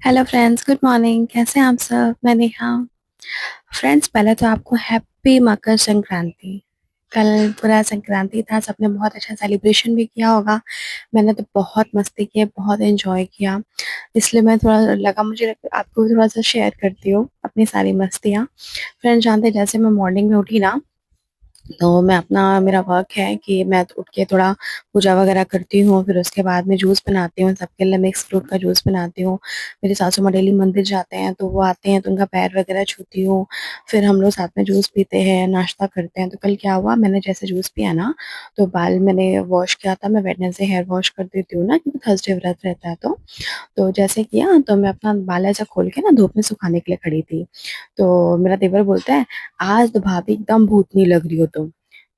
Hello friends, good morning. कैसे हैं आप सब? मैं नेहा। फ्रेंड्स, पहले तो आपको हैप्पी मकर संक्रांति। कल पूरा संक्रांति था, सबने बहुत अच्छा सेलिब्रेशन भी किया होगा। मैंने तो बहुत मस्ती की, बहुत एंजॉय किया। इसलिए मैं थोड़ा लगा मुझे आपको भी थोड़ा सा शेयर करती हूँ अपनी सारी मस्तियाँ। फ्रेंड्स, जानते हैं, जैसे मैं मॉर्निंग में उठी ना, तो मैं अपना मेरा वर्क है कि मैं तो उठ के थोड़ा पूजा वगैरह करती हूँ, फिर उसके बाद में जूस बनाती हूँ, सबके लिए मिक्स फ्रूट का जूस बनाती हूँ। मेरे सासू माँ डेली मंदिर जाते हैं, तो वो आते हैं तो उनका पैर वगैरह छूती हूँ। फिर हम लोग साथ में जूस पीते हैं, नाश्ता करते हैं। तो कल क्या हुआ, मैंने जैसे जूस पिया ना, तो बाल मैंने वॉश किया था। मैं वेडनेसडे हेयर वॉश कर देती हूँ ना, क्योंकि थर्सडे व्रत रहता है। तो जैसे किया, तो मैं अपना बाल ऐसा खोल के ना धूप में सुखाने के लिए खड़ी थी। तो मेरा देवर बोलता है, आज तो भाभी एकदम भूतनी लग रही हो तुम।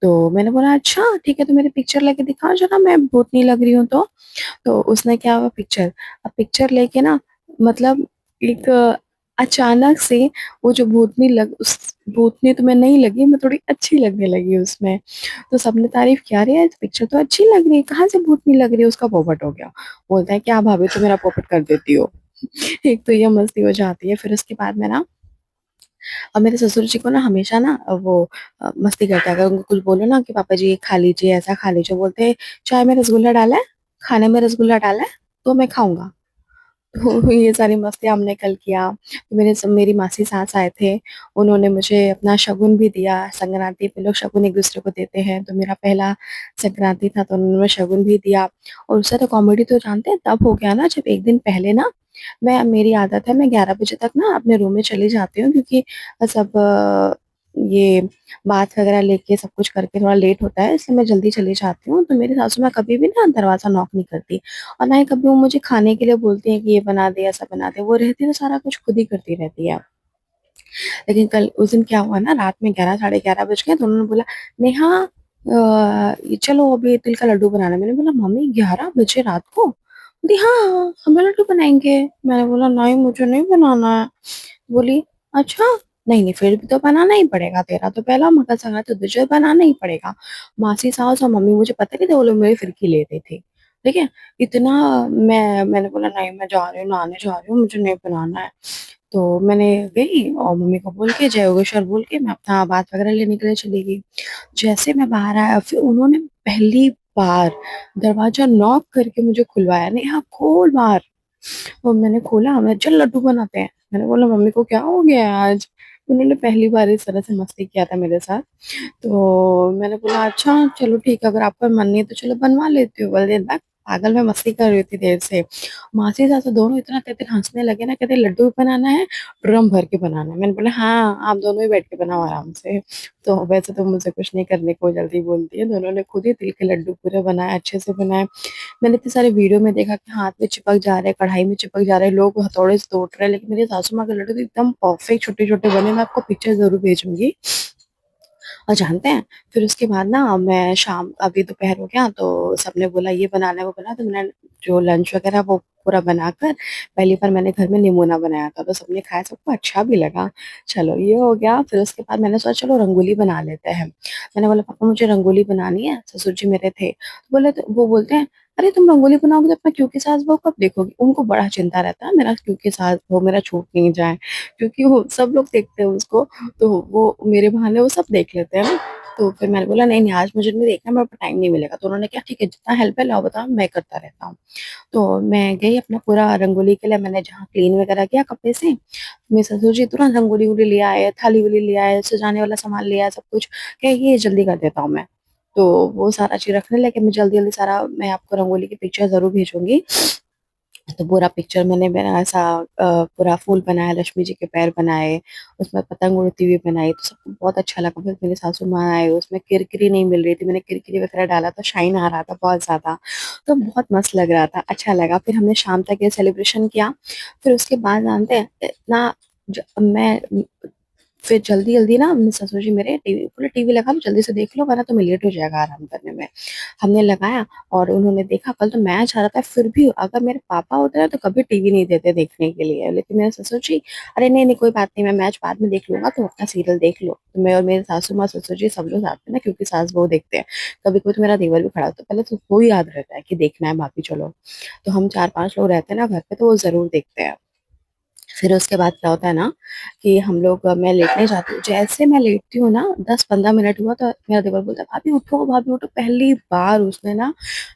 तो मैंने बोला, अच्छा ठीक है, तो मेरी पिक्चर लेके दिखाओ जरा, मैं भूतनी लग रही हूँ तो उसने क्या हुआ, पिक्चर, अब पिक्चर लेके ना, मतलब एक अचानक से वो जो भूतनी लग उस भूतनी तो मैं नहीं लगी, मैं थोड़ी अच्छी लगने लगी उसमें। तो सबने तारीफ किया, अरे यार पिक्चर तो अच्छी लग रही है, कहाँ से भूतनी लग रही है। उसका पोपट हो गया। बोलता है, क्या भाभी तो मेरा पोपट कर देती हो। एक तो ये मस्ती हो जाती है। फिर उसके बाद में ना, अब मेरे ससुर जी को ना हमेशा ना वो मस्ती करते हैं। अगर उनको कुछ बोलो ना कि पापा जी ये खा लीजिए, ऐसा खा लीजिए, बोलते हैं, चाय में रसगुल्ला डाला है, खाने में रसगुल्ला डाला है तो मैं खाऊंगा। तो ये सारी मस्ती हमने कल किया। तो मेरी मासी सास आए थे। उन्होंने मुझे अपना शगुन भी दिया। संक्रांति पे लोग शगुन एक दूसरे को देते हैं, तो मेरा पहला संक्रांति था, तो उन्होंने मुझे शगुन भी दिया। और उससे तो कॉमेडी तो जानते हैं तब हो गया ना, जब एक दिन पहले ना, मेरी आदत है, मैं 11 बजे तक ना अपने रूम में चली जाती हूँ, क्योंकि सब ये बात वगैरह लेके सब कुछ करके थोड़ा लेट होता है, इसलिए मैं जल्दी चली जाती हूँ। तो मेरी सासू माँ कभी भी ना दरवाजा नॉक नहीं करती, और ना ही कभी वो मुझे खाने के लिए बोलती हैं कि ये बना दे, ऐसा बना दे। वो रहती है तो सारा कुछ खुद ही करती रहती है। लेकिन कल उस दिन क्या हुआ ना, रात में 11 साढ़े 11 बज गए, तो उन्होंने बोला, नेहा ये चलो अभी तिल का लड्डू बनाना। मैंने बोला, मम्मी 11 बजे रात को? बोली, हाँ हम लड्डू बनाएंगे। मैंने बोला, नहीं मुझे नहीं बनाना है। बोली, अच्छा, नहीं नहीं फिर भी तो बनाना ही पड़ेगा, तेरा तो पहला मकर संक्रांति, तो तुझे बनाना ही पड़ेगा। मासी सास और मम्मी, मुझे पता नहीं था वो लोग मेरी फिरकी लेते थे। ठीक है। इतना मैंने बोला, नहीं मैं जा रही हूँ, नहाने जा रही हूँ, मुझे नहीं बनाना है। तो मैंने गई और मम्मी को बोल के, जय योगेश्वर बोल के, मैं अपना बात वगैरह लेने के लिए चली गई। जैसे मैं बाहर आया, फिर उन्होंने पहली बार दरवाजा नॉक करके मुझे खुलवाया, नहीं हाँ खोल बाहर। और मैंने खोला, मैं, चल लड्डू बनाते हैं। मैंने बोला, मम्मी को क्या हो गया है आज? उन्होंने पहली बार इस तरह से मस्ती किया था मेरे साथ। तो मैंने बोला, अच्छा चलो ठीक है, अगर आपका मन नहीं है तो चलो बनवा लेती हूँ। बोले, "बा, पागल, मैं मस्ती कर रही थी देर से।" मासी सासू दोनों इतना तेज तेज हंसने लगे ना, कहते लड्डू भी बनाना है, ड्रम भर के बनाना है। मैंने बोला, हाँ आप दोनों ही बैठ के बनाओ आराम से। तो वैसे तो मुझे कुछ नहीं करने को जल्दी बोलती है, दोनों ने खुद ही तिल के लड्डू पूरे बनाए, अच्छे से बनाए। मैंने इतने सारे वीडियो में देखा कि हाथ में चिपक जा रहे हैं, कढ़ाई में चिपक जा रहे हैं, लोग हथौड़े से तोड़ रहे हैं, लेकिन मेरी सासू माँ के लड्डू तो एकदम परफेक्ट छोटे छोटे बने। मैं आपको पिक्चर जरूर भेजूंगी। और जानते हैं, फिर उसके बाद ना, मैं शाम, अभी दोपहर हो गया, तो सबने बोला ये बनाना है वो बना, तो मैंने जो लंच वगैरह वो पूरा बनाकर, पहली बार मैंने घर में निमोना बनाया था, तो सबने खाया, सबको अच्छा भी लगा। चलो ये हो गया। फिर उसके बाद मैंने सोचा चलो रंगोली बना लेते हैं। मैंने बोला, पापा मुझे रंगोली बनानी है। ससुर जी मेरे थे, तो बोले, तो वो बोलते हैं, अरे तुम रंगोली बनाओगे तो अपना क्यों की सास बहू कब देखोगी? उनको बड़ा चिंता रहता है मेरा क्यों की सास बहू मेरा छूट नहीं जाए, क्योंकि वो सब लोग देखते हैं उसको, तो वो मेरे बहाने वो सब देख लेते हैं ना। तो फिर मैंने बोला, नहीं नहीं आज मुझे नहीं देखना, मेरे को टाइम नहीं मिलेगा। तो उन्होंने क्या, ठीक है जितना हेल्प है लाओ, बताओ, मैं करता रहता हूँ। तो मैं गई अपना पूरा रंगोली के लिए, मैंने जहाँ क्लीन वगैरह किया कपड़े से, मेरे ससुर जी तुरंत रंगोली वोली ले आए, थाली वाली ले आए, सजाने वाला सामान ले आया, सब कुछ। क्या ये जल्दी कर देता हूँ मैं। तो वो सारा चीज रखने लगे, मैं जल्दी जल्दी सारा, मैं आपको रंगोली की पिक्चर जरूर भेजूंगी। तो पूरा पिक्चर मैंने बना ऐसा, पूरा फूल बनाया, लक्ष्मी जी के पैर बनाए, उसमें पतंग उड़ती हुई बनाई, तो सबको बहुत अच्छा लगा। फिर मेरे सासू माँ आए, उसमें किरकिरी नहीं मिल रही थी, मैंने किरकिरी वगैरह डाला तो शाइन आ रहा था बहुत ज्यादा। तो बहुत मस्त लग रहा था, अच्छा लगा। फिर हमने शाम तक ये सेलिब्रेशन किया। फिर उसके बाद जानते हैं, इतना मैं फिर जल्दी जल्दी ना, अपने ससुर जी मेरे, टीवी, बोले टीवी लगा लो जल्दी से देख लो, वरना तुम्हें लेट हो जाएगा आराम करने में। हमने लगाया, और उन्होंने देखा, कल तो मैच आ रहा था, फिर भी अगर मेरे पापा होते ना तो कभी टीवी नहीं देते देखने के लिए, लेकिन मेरे ससुर जी, अरे नहीं नहीं कोई बात नहीं, मैं मैच बाद में देख लूंगा, तो अपना सीरियल देख लो। तो मैं और मेरे सासू माँ ससुर जी सब लोग साथ में ना, क्योंकि सास बहू देखते हैं। कभी कभी तो मेरा देवर भी खड़ा होता है, पहले तो वो ही याद रहता है कि देखना है भाभी चलो। तो हम 4 5 लोग रहते हैं ना घर पे, तो वो जरूर देखते हैं। फिर उसके बाद क्या होता है ना कि हम लोग मैं लेटने जाती हूँ। जैसे मैं लेटती हूँ ना 10-15 मिनट हुआ तो मेरा देवर बोलता है भाभी उठो। पहली बार उसने ना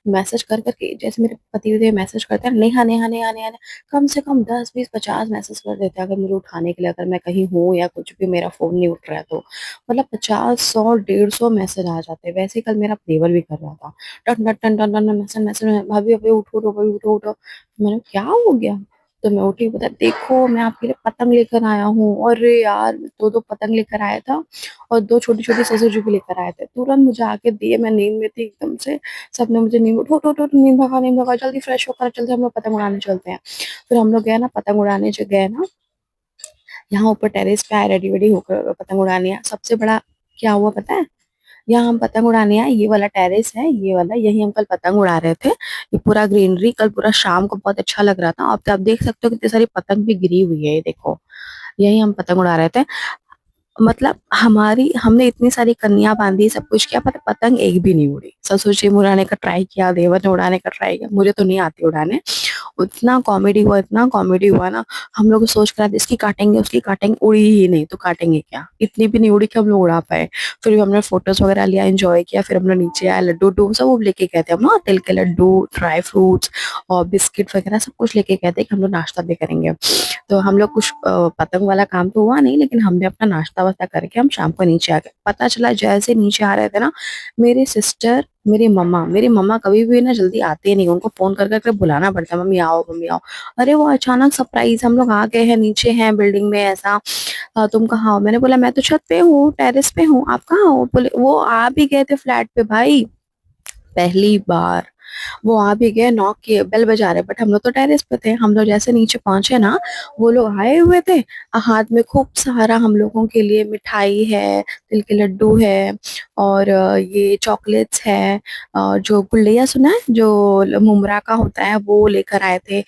मैसेज कर करके, जैसे मेरे पति देव मैसेज करते हैं, नेहा नेहा नेहा नेहा नेहा, कम से कम 10-20-50 मैसेज कर देते हैं अगर मुझे उठाने के लिए, अगर मैं कहीं हूँ या कुछ भी मेरा फोन नहीं उठ रहा है तो। मतलब 50, 100, 150 मैसेज आ जाते हैं। वैसे ही कल मेरा देवर भी कर रहा था, टन टन टन टन टन मैसेज मैसेज, भाभी अभी उठो उठो भाभी उठो उठो। मैंने क्या हो गया? तो मैं उठी, बता देखो मैं आपके लिए पतंग लेकर आया हूँ। और यार दो दो पतंग लेकर आया था, और दो छोटी छोटी ससुर जी भी लेकर आए थे। तुरंत मुझे आके दिए, मैं नींद में थी एकदम से। सबने मुझे नींद, उठो उठो उठो, नींद भगा जल्दी फ्रेश होकर चलते, हम लोग पतंग उड़ाने चलते हैं। फिर हम लोग गए ना पतंग उड़ाने, जो गए ना यहाँ ऊपर टेरेस पे आए, रेडी वेडी होकर पतंग उड़ाने आए। सबसे बड़ा क्या हुआ पता है? यहाँ हम पतंग उड़ाने आए, ये वाला टेरेस है, ये वाला, यही हम कल पतंग उड़ा रहे थे। ये पूरा ग्रीनरी कल पूरा शाम को बहुत अच्छा लग रहा था। अब तो आप देख सकते हो कितनी सारी पतंग भी गिरी हुई है, ये देखो। यही हम पतंग उड़ा रहे थे। मतलब हमारी, हमने इतनी सारी कन्या बांधी, सब कुछ किया, पर पतंग एक भी नहीं उड़ी। ससुर जी ने उड़ाने का ट्राई किया, देवर ने उड़ाने का ट्राई किया, मुझे तो नहीं आती उड़ाने। इतना कॉमेडी हुआ, इतना कॉमेडी हुआ ना। हम लोग सोच कर इसकी काटेंगे उसकी काटेंगे, उड़ी ही नहीं तो काटेंगे क्या? इतनी भी नहीं उड़ी कि हम लोग उड़ा पाए। फिर भी हमने फोटोज वगैरह लिया, एंजॉय किया। फिर हम लोग नीचे आए, लड्डू उड्डू सब वो लेके गए थे हम ना, तिल के लड्डू, ड्राई फ्रूट्स और बिस्किट वगैरह सब कुछ लेके गए थे कि हम लोग नाश्ता भी करेंगे। तो हम लोग कुछ पतंग वाला काम तो हुआ नहीं, लेकिन हमने अपना नाश्ता वास्ता करके हम शाम को नीचे आ गए। पता चला जैसे नीचे आ रहे थे ना, मेरी सिस्टर, मेरी मम्मा कभी भी ना जल्दी आते नहीं, उनको फोन कर करके बुलाना पड़ता है, मम्मी आओ मम्मी आओ। अरे वो अचानक सरप्राइज, हम लोग आ गए हैं, नीचे हैं बिल्डिंग में ऐसा। तुम कहाँ हो? मैंने बोला मैं तो छत पे हूँ, टेरेस पे हूँ, आप कहाँ हो? बोले वो आ भी गए थे फ्लैट पे भाई, पहली बार। वो आ भी गए, नॉक किए, बेल बजा रहे, बट हम लोग तो टेरेस पे थे। हम लोग जैसे नीचे पहुंचे ना, वो लोग आए हुए थे। हाथ में खूब सारा हम लोगों के लिए मिठाई है, तिल के लड्डू है, और ये चॉकलेट्स है, और जो गुल्लिया सुना है जो मुमरा का होता है, वो लेकर आए थे।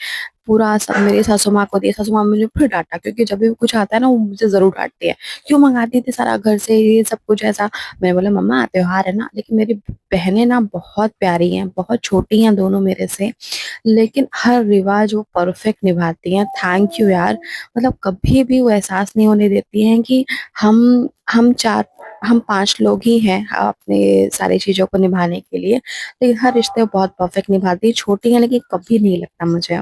पूरा सब मेरी सासू माँ को दिया। सासू माँ मुझे फिर डांटा, क्योंकि जब भी कुछ आता है ना वो मुझे जरूर डांटती है, क्यों मंगाती थी सारा घर से ये सब कुछ ऐसा। मैं बोला मम्मा त्योहार है ना। लेकिन मेरी बहनें ना बहुत प्यारी हैं, बहुत छोटी हैं दोनों मेरे से, लेकिन हर रिवाज वो परफेक्ट निभाती हैं। थैंक यू यार। मतलब कभी भी वो एहसास नहीं होने देती हैं कि हम चार, हम 5 लोग ही हैं अपने सारी चीजों को निभाने के लिए, लेकिन हर रिश्ते वो बहुत परफेक्ट निभाती है। छोटी है लेकिन कभी नहीं लगता मुझे।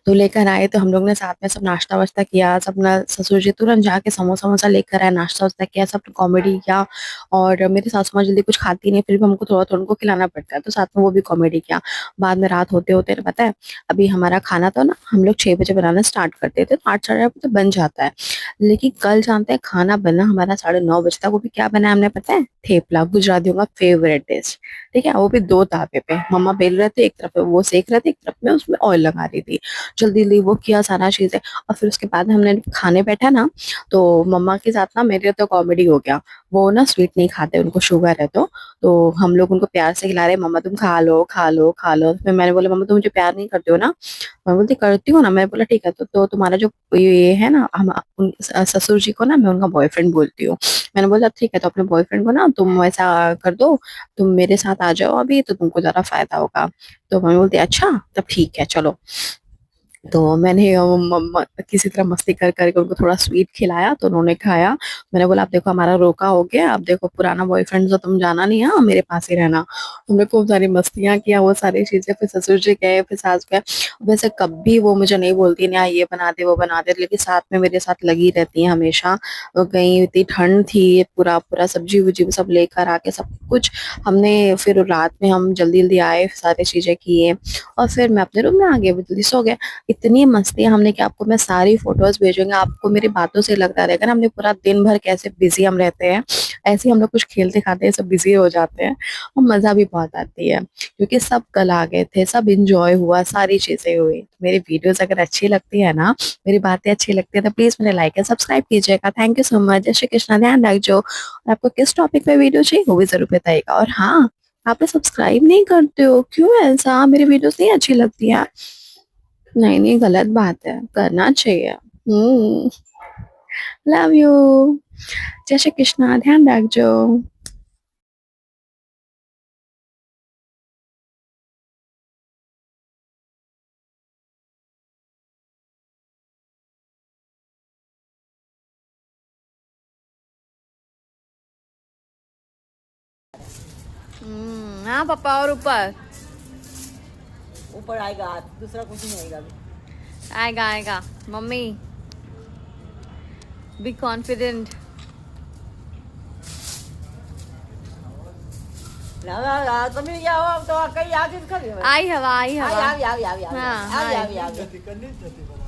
तो लेकर आए तो हम लोग ने साथ में सब नाश्ता वाश्ता किया। सब ना ससुर जी तुरंत जाके समोसा वमोसा लेकर आए, नाश्ता वास्ता किया, सब कॉमेडी किया। और मेरी सासू माँ जल्दी कुछ खाती नहीं, फिर भी हमको थोड़ा थोड़ा उनको खिलाना पड़ता है, तो साथ में वो भी कॉमेडी किया। बाद में रात होते होते पता है, अभी हमारा खाना तो ना हम लोग 6 बजे बनाना स्टार्ट करते थे, तो 8 साढ़े 8 बजे बन जाता है। लेकिन कल जानते हैं खाना बना हमारा 9:30 बजे तक। वो भी क्या बना है हमने पता है? थेपला, गुजरातियों का फेवरेट डिश। ठीक है, वो भी 2 तावे पे मम्मा बेल रहे थे, एक तरफ वो सेक रहे थे, एक तरफ में उसमें ऑयल लगा रही थी। जल्दी जल्दी वो किया सारा चीजें। और फिर उसके बाद हमने खाने बैठा ना, तो मम्मा के साथ ना मेरे तो कॉमेडी हो गया। वो ना स्वीट नहीं खाते, उनको शुगर है, तो हम लोग उनको प्यार से खिला रहे, मम्मा तुम खा लो खा लो खा लो। फिर मैंने बोला मम्मा तुम मुझे प्यार नहीं करते हो ना? मैं बोलती करती हूँ ना। मैं बोला ठीक है, तो तुम्हारा जो ये है ना, हम ससुर जी को ना मैं उनका बॉयफ्रेंड बोलती हूँ। मैंने बोला ठीक है, तो अपने बॉयफ्रेंड को ना तुम ऐसा कर दो, तुम मेरे साथ आ जाओ अभी, तो तुमको ज्यादा फायदा होगा। तो मम्मी बोलती अच्छा तब ठीक है चलो। तो मैंने किसी तरह मस्ती कर करके उनको थोड़ा स्वीट खिलाया, तो उन्होंने खाया। मैंने बोला अब देखो हमारा रोका हो गया, अब देखो पुराना बॉयफ्रेंड तो तुम जाना नहीं है, मेरे पास ही रहना। हमने खूब सारी मस्तियां किया, वो सारी चीजें। फिर ससुर जी गए, फिर सास गए। वैसे कभी वो मुझे नहीं बोलती ना ये बना दे वो बना दे, लेकिन साथ में मेरे साथ लगी रहती है हमेशा। वो गई, इतनी ठंड थी, पूरा पूरा सब्जी वब्जी सब लेकर आके सब कुछ हमने। फिर रात में हम जल्दी जल्दी आए, सारी चीजें किए, और फिर मैं अपने रूम में आ गई, जल्दी सो गए। इतनी मस्तियां हमने कि आपको मैं सारी फोटोज भेजूंगी। आपको मेरी बातों से लगता रहेगा ना हमने पूरा दिन भर कैसे बिजी हम रहते हैं। ऐसे ही हम लोग कुछ खेलते खाते हैं, सब बिजी हो जाते हैं, और मजा भी बहुत आती है, क्योंकि सब कल आ गए थे, सब इंजॉय हुआ, सारी चीजें हुई। मेरी वीडियोस अगर अच्छी लगती है ना, मेरी बातें अच्छी लगती है, तो प्लीज मेरे लाइक एंड सब्सक्राइब कीजिएगा। Thank you so much. जय श्री कृष्णा। ध्यान रखो। और आपको किस टॉपिक पे वीडियो चाहिए वो भी जरूर बताइएगा। और हाँ, आप सब्सक्राइब नहीं करते हो, क्यों ऐसा? मेरी वीडियोस नहीं अच्छी लगती है? नहीं नहीं, गलत बात है, करना चाहिए। Love you. जय श्री कृष्णा। ध्यान रखो। हाँ पापा, और ऊपर ऊपर आएगा हाथ, दूसरा कुछ नहीं आएगा अभी। आएगा आएगा। Mummy be confident. તમે આવો તો કઈ આગે ખરી હવે आई हवा, आई हवा। આવી આવી આવી આવી हाँ, આવી हाँ। આવી આવી करनी जाती बना